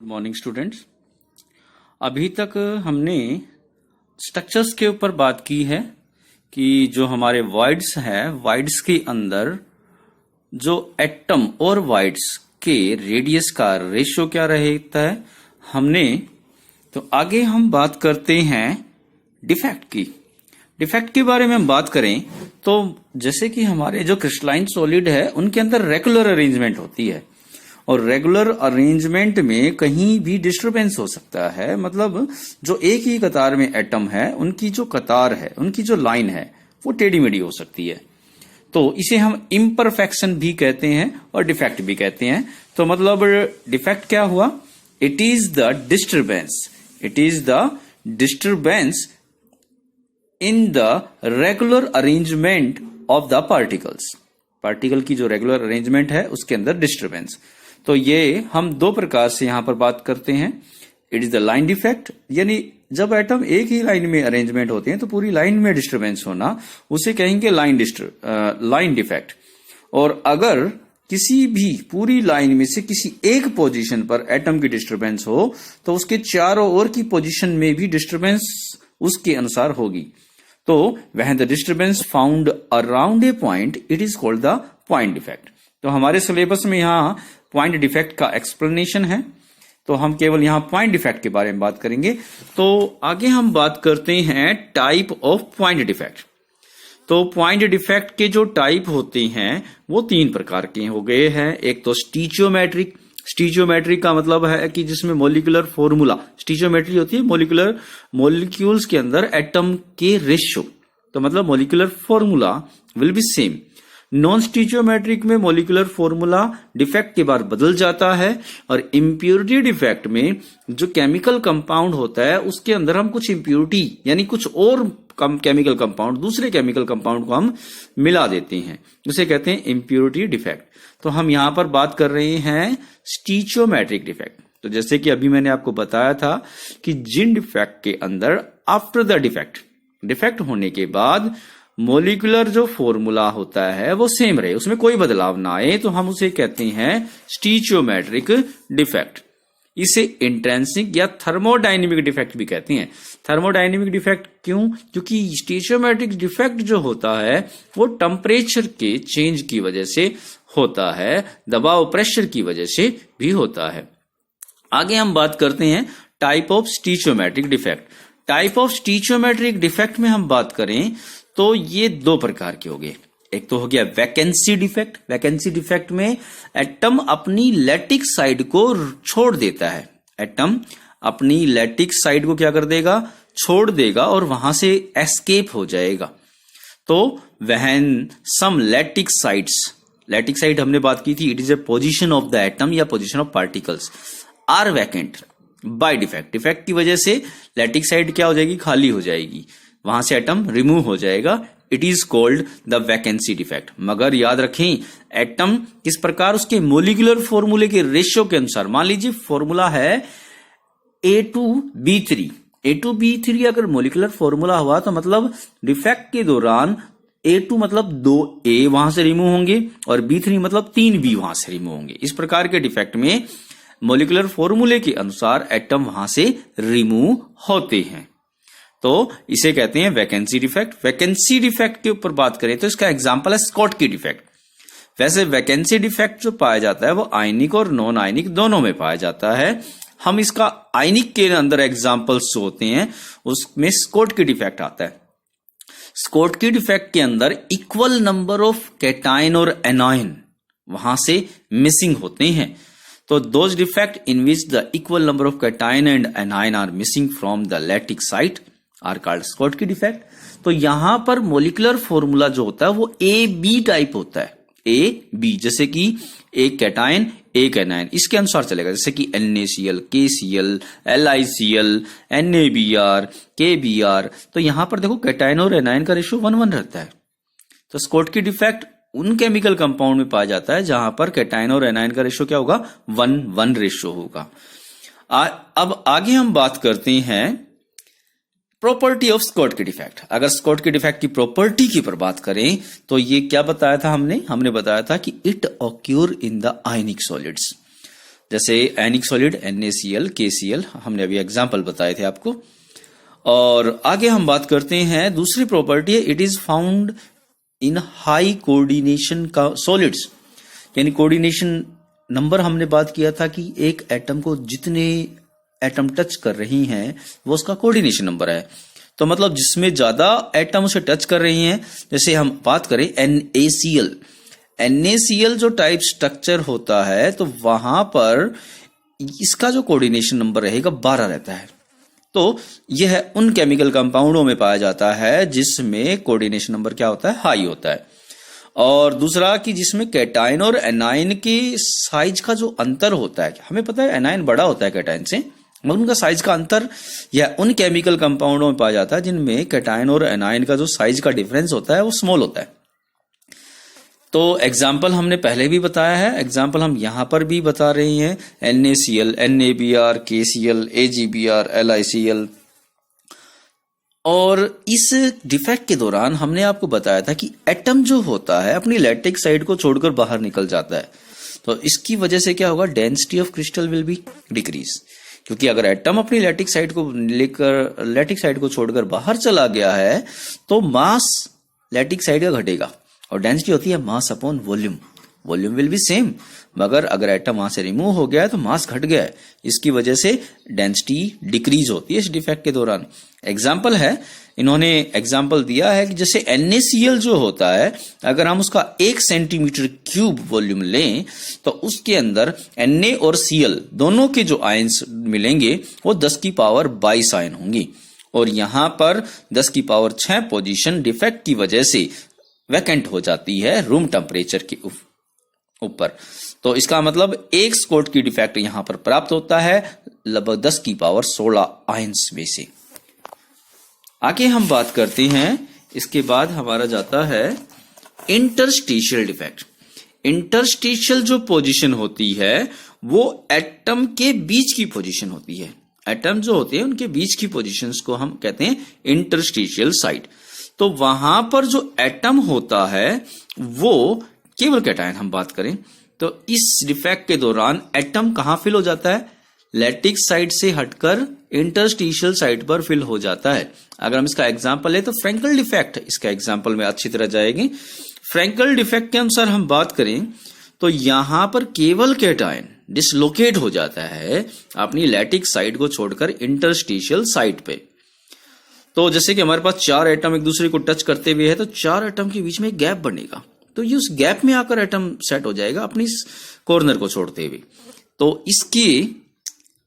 Good morning students. अभी तक हमने स्ट्रक्चर्स के ऊपर बात की है कि जो हमारे वॉइड्स हैं, वॉइड्स के अंदर जो एटम और वॉइड्स के रेडियस का रेशियो क्या रहता है हमने। तो आगे हम बात करते हैं डिफेक्ट की। डिफेक्ट के बारे में हम बात करें तो जैसे कि हमारे जो क्रिस्टलाइन सॉलिड है उनके अंदर रेगुलर अरेंजमेंट होती है और रेगुलर अरेंजमेंट में कहीं भी डिस्टरबेंस हो सकता है। मतलब जो एक ही कतार में एटम है उनकी जो कतार है, उनकी जो लाइन है वो टेढ़ी मेढ़ी हो सकती है। तो इसे हम इम्परफेक्शन भी कहते हैं और डिफेक्ट भी कहते हैं। तो मतलब डिफेक्ट क्या हुआ? It is the disturbance, it is the disturbance in the regular arrangement of the particles. Particle की जो रेगुलर अरेंजमेंट है उसके अंदर डिस्टरबेंस। तो ये हम दो प्रकार से यहां पर बात करते हैं। It is the line defect, यानी जब एटम एक ही लाइन में अरेंजमेंट होते हैं तो पूरी लाइन में डिस्टरबेंस होना, उसे कहेंगे लाइन डिफेक्ट। और अगर किसी भी पूरी लाइन में से किसी एक पोजीशन पर एटम की डिस्टरबेंस हो तो उसके चारों ओर की पोजीशन में भी डिस्टरबेंस उसके अनुसार होगी। तो वह the disturbance found around a point, it is called the point defect. तो हमारे सिलेबस में यहां पॉइंट डिफेक्ट का एक्सप्लेनेशन है, तो हम केवल यहां पॉइंट डिफेक्ट के बारे में बात करेंगे। तो आगे हम बात करते हैं टाइप ऑफ पॉइंट डिफेक्ट। तो पॉइंट डिफेक्ट के जो टाइप होते हैं वो तीन प्रकार के हो गए हैं। एक तो स्टीचियोमेट्रिक। स्टीचियोमेट्रिक का मतलब है कि जिसमें मोलिकुलर फॉर्मूला, स्टीचियोमेट्री होती है मोलिक्यूल्स के अंदर एटम के रेशियो, तो मतलब molecular formula will be same. Non stoichiometric में मोलिकुलर फॉर्मूला डिफेक्ट के बाद बदल जाता है और इम्प्योरिटी डिफेक्ट में जो केमिकल कंपाउंड होता है उसके अंदर हम कुछ इम्प्योरिटी यानी कुछ और केमिकल कंपाउंड, दूसरे केमिकल कंपाउंड को हम मिला देते हैं, उसे कहते हैं इम्प्योरिटी डिफेक्ट। तो हम यहां पर बात कर रहे हैं स्टीचियोमेट्रिक डिफेक्ट। तो जैसे कि अभी मैंने आपको बताया था कि जिन डिफेक्ट के अंदर आफ्टर द डिफेक्ट होने के बाद मोलिकुलर जो फॉर्मूला होता है वो सेम रहे, उसमें कोई बदलाव ना आए, तो हम उसे कहते हैं स्टीचियोमेट्रिक डिफेक्ट। इसे इंट्रिंसिक या थर्मोडायनेमिक डिफेक्ट भी कहते हैं। थर्मोडायनेमिक डिफेक्ट क्यों? क्योंकि स्टीचियोमेट्रिक डिफेक्ट जो होता है वो टेम्परेचर के चेंज की वजह से होता है, दबाव प्रेशर की वजह से भी होता है। आगे हम बात करते हैं type of stoichiometric defect. Type of stoichiometric defect में हम बात करें तो ये दो प्रकार के हो गए। एक तो हो गया वैकेंसी डिफेक्ट। वैकेंसी डिफेक्ट में एटम अपनी लैटिक साइड को छोड़ देता है। एटम अपनी लैटिक साइड को क्या कर देगा? छोड़ देगा और वहां से एस्केप हो जाएगा। तो व्हेन सम लैटिक साइड हमने बात की थी, it is a position of the atom या position of particles are vacant by defect. Defect की वजह से लैटिक साइड क्या हो जाएगी? खाली हो जाएगी, वहां से एटम रिमूव हो जाएगा। It is called the vacancy defect. मगर याद रखें एटम किस प्रकार उसके मोलिकुलर फॉर्मूले के रेशियो के अनुसार, मान लीजिए फॉर्मूला है A2B3। A2B3 अगर मोलिकुलर फॉर्मूला हुआ तो मतलब डिफेक्ट के दौरान A2 मतलब 2A वहां से रिमूव होंगे और B3 मतलब 3B वहां से रिमूव होंगे। इस प्रकार के डिफेक्ट में मोलिकुलर फॉर्मूले के अनुसार एटम वहां से रिमूव होते हैं, तो इसे कहते हैं वैकेंसी डिफेक्ट। वैकेंसी डिफेक्ट के ऊपर बात करें तो इसका एग्जांपल है स्कॉटकी डिफेक्ट। वैसे वैकेंसी डिफेक्ट जो पाया जाता है वो आयनिक और नॉन आयनिक दोनों में पाया जाता है। हम इसका आयनिक के अंदर एग्जांपल्स जो होते हैं उसमें स्कॉटकी डिफेक्ट आता है। स्कॉटकी डिफेक्ट के अंदर इक्वल नंबर ऑफ कैटायन और एनायन वहां से मिसिंग होते हैं। तो those defect in which the equal number of cation and anion are missing from the lattice site are called Schottky defect. तो यहां पर मोलिकुलर फॉर्मूला जो होता है वो AB टाइप होता है। AB जैसे कि एक कैटायन एक एनायन, इसके अनुसार चलेगा, जैसे कि NaCl, KCl, LiCl, NaBr, KBr। तो यहां पर देखो कैटायन और एनायन का रेशियो 1:1 रहता है। तो स्कॉटकी डिफेक्ट उन केमिकल कंपाउंड में पाया जाता है जहां पर कैटायन और एनायन का रेशियो क्या होगा? 1:1 रेशियो होगा। अब आगे हम बात करते हैं प्रॉपर्टी ऑफ स्कॉटकी डिफेक्ट। अगर स्कॉटकी डिफेक्ट की प्रॉपर्टी की पर बात करें तो ये क्या बताया था हमने बताया था कि it occur in the ionic solids. जैसे एनिक सॉलिड NaCl, KCl, हमने अभी एग्जाम्पल बताए थे आपको। और आगे हम बात करते हैं, दूसरी प्रॉपर्टी है it is found in high coordination का सॉलिड्स, यानी कोऑर्डिनेशन नंबर हमने बात किया था कि एक एटम को जितने एटम टच कर रही हैं वो उसका कोऑर्डिनेशन नंबर है। तो मतलब जिसमें ज्यादा एटम उसे टच कर रही हैं, जैसे हम बात करें NaCl जो टाइप स्ट्रक्चर होता है तो वहां पर इसका जो कोऑर्डिनेशन नंबर रहेगा 12 रहता है। तो यह उन केमिकल कंपाउंडों में पाया जाता है जिसमें कोऑर्डिनेशन नंबर क्या होता है, हाई होता है। और दूसरा कि जिसमें कैटायन और एनायन के साइज का जो अंतर होता है, हमें पता है एनायन बड़ा होता है कैटायन से, मगर उनका साइज का अंतर यह उन केमिकल कंपाउंडों में पाया जाता है जिनमें कैटायन और एनायन का जो साइज का डिफरेंस होता है वो स्मॉल होता है। तो एग्जाम्पल हमने पहले भी बताया है, एग्जाम्पल हम यहां पर भी बता रहे हैं, NaCl, NaBr, KCl, AgBr, LiCl। और इस डिफेक्ट के दौरान हमने आपको बताया था कि एटम जो होता है अपनी लैटिक साइड को छोड़कर बाहर निकल जाता है। तो इसकी वजह से क्या होगा, density of crystal will be decrease, क्योंकि अगर एटम अपनी लैटिक साइड को लेकर लैटिक साइड को छोड़कर बाहर चला गया है तो मास लैटिक साइड का घटेगा, और डेंसिटी होती है mass upon volume, volume will be same. मगर अगर एटम वहां से रिमूव हो गया है तो मास घट गया है, इसकी वजह से डेंसिटी डिक्रीज होती है इस डिफेक्ट के दौरान। एग्जाम्पल है, इन्होंने एग्जाम्पल दिया है कि जैसे NaCl जो होता है, अगर हम उसका 1 सेंटीमीटर क्यूब वॉल्यूम लें तो उसके अंदर Na और Cl दोनों के जो आयंस मिलेंगे वो 10 की पावर 22 आयन होंगी, और यहां पर 10 की पावर 6 पोजीशन डिफेक्ट की वजह से वैकेंट हो जाती है रूम टेम्परेचर के ऊपर। तो इसका मतलब 1 स्कॉट की डिफेक्ट यहां पर प्राप्त होता है लगभग 10 की पावर 16 आयंस में से। आगे हम बात करते हैं, इसके बाद हमारा जाता है इंटरस्टिशियल डिफेक्ट। इंटरस्टिशियल जो पोजीशन होती है वो एटम के बीच की पोजीशन होती है। एटम जो होते हैं उनके बीच की पोजीशंस को हम कहते हैं इंटरस्टिशियल साइट। तो वहां पर जो एटम होता है वो केवल कैटायन हम बात करें तो इस डिफेक्ट के दौरान एटम कहां फिल हो जाता है, लैटिक साइड से हटकर इंटरस्टिशियल साइड पर फिल हो जाता है। अगर हम इसका एग्जांपल ले तो फ्रैंकल डिफेक्ट इसका एग्जांपल में अच्छी तरह जाएगी। फ्रैंकल डिफेक्ट के अनुसार हम बात करें तो यहां पर केवल कैटायन डिसलोकेट हो जाता है अपनी लैटिक साइड को छोड़कर इंटरस्टिशियल साइड पे। तो जैसे कि हमारे पास 4 एटम एक दूसरे को टच करते हुए है तो 4 एटम के बीच में गैप बनेगा, तो ये उस गैप में आकर एटम सेट हो जाएगा अपनी कॉर्नर को छोड़ते हुए। तो इसकी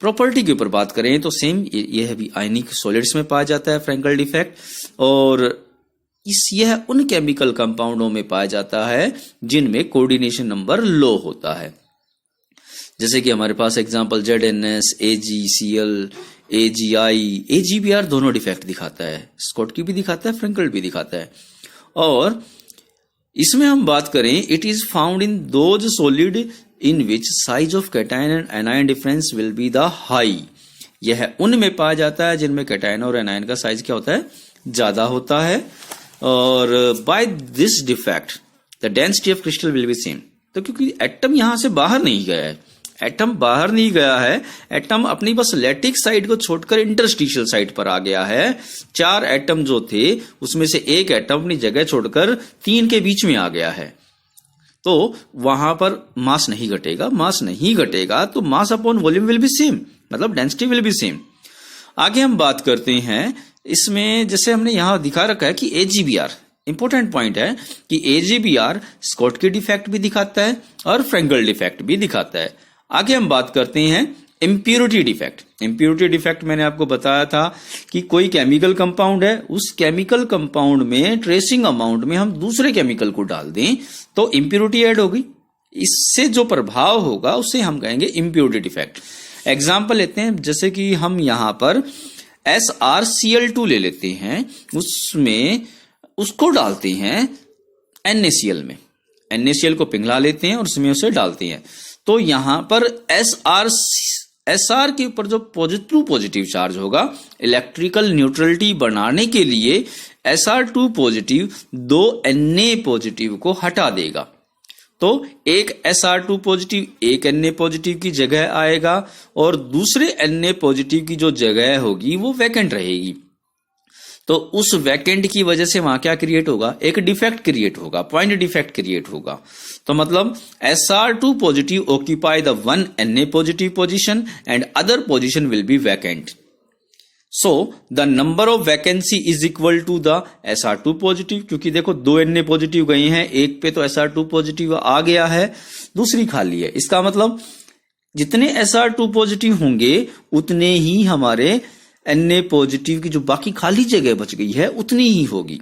प्रॉपर्टी के ऊपर बात करें तो सेम यह भी आयनिक सॉलिड्स में पाया जाता है फ्रैंकल डिफेक्ट, और यह उन केमिकल कंपाउंडों में पाया जाता है जिनमें कोऑर्डिनेशन नंबर लो होता है। जैसे कि हमारे पास example ZnS, AgCl, AgI, AgBr दोनों डिफेक्ट दिखाता है, स्कॉटकी भी दिखाता है, फ्रैंकल भी दिखाता है। और इसमें हम बात करें it is found in those solid in which size of cation and anion difference will be the high. यह उनमें पाया जाता है जिनमें कैटायन और एनायन का साइज क्या होता है, ज्यादा होता है। और by this defect the density of crystal will be same. तो क्योंकि एटम यहां से बाहर नहीं गया है, एटम बाहर नहीं गया है, एटम अपनी बस लैटिक साइड को छोड़कर इंटरस्टिशियल साइड पर आ गया है। 4 एटम जो थे उसमें से एक एटम अपनी जगह छोड़कर 3 के बीच में आ गया है, तो वहां पर मास नहीं घटेगा। मास नहीं घटेगा तो mass upon volume will be same, मतलब डेंसिटी विल बी सेम। आगे हम बात करते हैं, इसमें जैसे हमने यहां दिखा रखा है कि AgBr, इंपॉर्टेंट पॉइंट है कि AgBr स्कॉटकी डिफेक्ट भी दिखाता है और फ्रैंकल डिफेक्ट भी दिखाता है। आगे हम बात करते हैं इम्प्योरिटी डिफेक्ट। इम्प्योरिटी डिफेक्ट मैंने आपको बताया था कि कोई केमिकल कंपाउंड है, उस केमिकल कंपाउंड में ट्रेसिंग अमाउंट में हम दूसरे केमिकल को डाल दें तो इम्प्योरिटी ऐड होगी, इससे जो प्रभाव होगा उसे हम कहेंगे इम्प्योरिटी डिफेक्ट। एग्जाम्पल लेते हैं, जैसे कि हम यहां पर SrCl2 ले लेते हैं, उसमें उसको डालते हैं NaCl में, NaCl को पिघला लेते हैं और उसमें उसे डालते हैं। तो यहां पर SR के ऊपर जो पॉजिटिव चार्ज होगा, इलेक्ट्रिकल न्यूट्रलिटी बनाने के लिए SR2 पॉजिटिव 2 Na पॉजिटिव को हटा देगा। तो एक Sr2 पॉजिटिव एक Na पॉजिटिव की जगह आएगा और दूसरे Na पॉजिटिव की जो जगह होगी वो वैकेंट रहेगी। तो उस वैकेंट की वजह से वहां क्या क्रिएट होगा, एक डिफेक्ट क्रिएट होगा, पॉइंट डिफेक्ट क्रिएट होगा। तो मतलब Sr2 positive occupy the one Na positive position and other position will be vacant. So the number of vacancy is equal to the Sr2 positive, क्योंकि देखो 2 Na positive गई हैं, एक पे तो Sr2 पॉजिटिव आ गया है, दूसरी खाली है। इसका मतलब जितने Sr2 पॉजिटिव होंगे उतने ही हमारे Na पॉजिटिव की जो बाकी खाली जगह बच गई है उतनी ही होगी।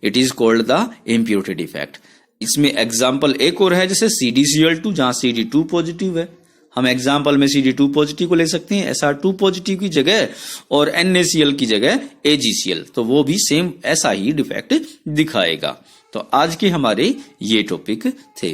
It is called the impurity defect. इसमें एग्जाम्पल एक और है, जैसे CdCl2 जहां CD2 पॉजिटिव है, हम एग्जाम्पल में CD2 पॉजिटिव को ले सकते हैं Sr2 पॉजिटिव की जगह और NaCl की जगह AgCl, तो वो भी सेम ऐसा ही डिफेक्ट दिखाएगा। तो आज के हमारे ये टॉपिक थे।